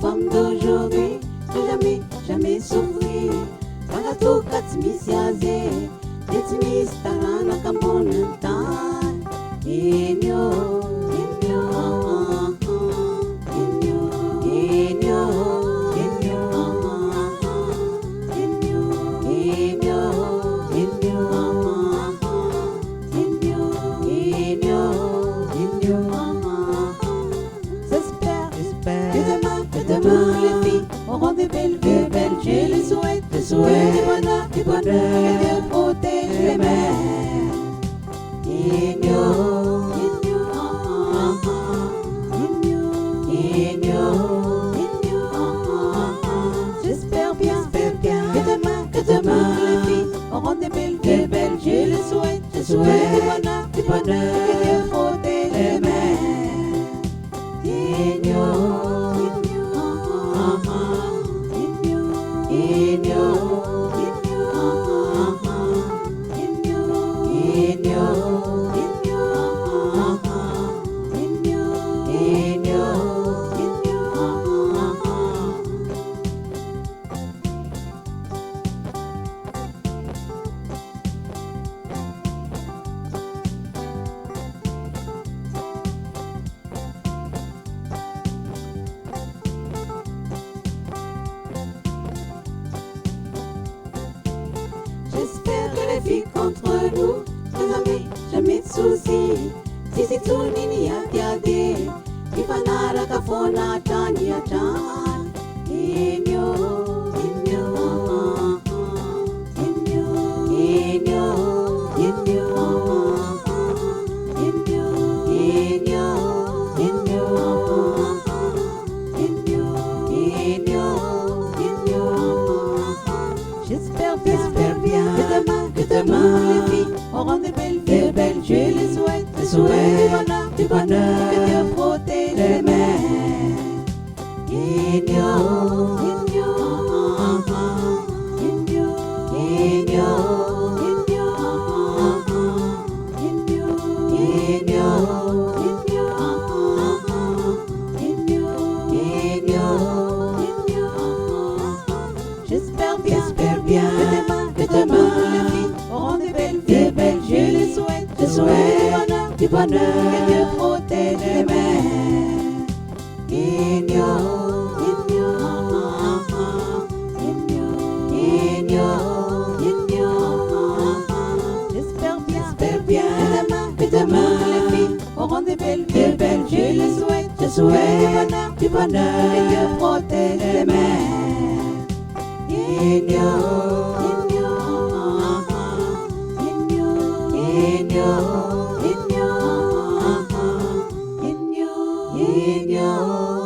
femmes d'aujourd'hui ne jamais, jamais souffrir. Tagato katsmisiaze, tetmis tarana kamonantan. Inyo, inyo, inyo, inyo, inyo, inyo, inyo, inyo, inyo, inyo, inyo. J'espère que demain les filles auront des belles vies, belles. Je les souhaite, du bonheur, et Dieu protège les mères. Inyo, inyo, inyo, inyo, inyo. J'espère bien que demain les filles auront des belles vies, belles. Je les souhaite, du bonheur, et Dieu protège les mères. Inyo, inyo, inyo, inyo, inyo, inyo, inyo, inyo. J'espère que les filles contre nous, jamais de soucis. Si c'est tout nini ya tiade, ifanara kafona tani ya tan. Inyo, inyo, inyo, inyo, inyo, inyo, inyo, inyo, inyo, inyo, inyo. J'espère bien que demain les filles auront des belles vies, belles. Je les souhaite, du bonheur, que Dieu protège les mères. Inyo, inyo, inyo, inyo, inyo, inyo, inyo, inyo, inyo, inyo. J'espère bien que demain les filles auront des belles vies, belles. Je les souhaite, du bonheur, que Dieu protège les mères. Inyo, inyo, inyo, inyo, inyo. J'espère bien que demain les filles auront des belles vies, belles. Je les souhaite, du bonheur, que Dieu protège les mères. Inyo, inyo, inyo, inyo, inyo, inyo, inyo.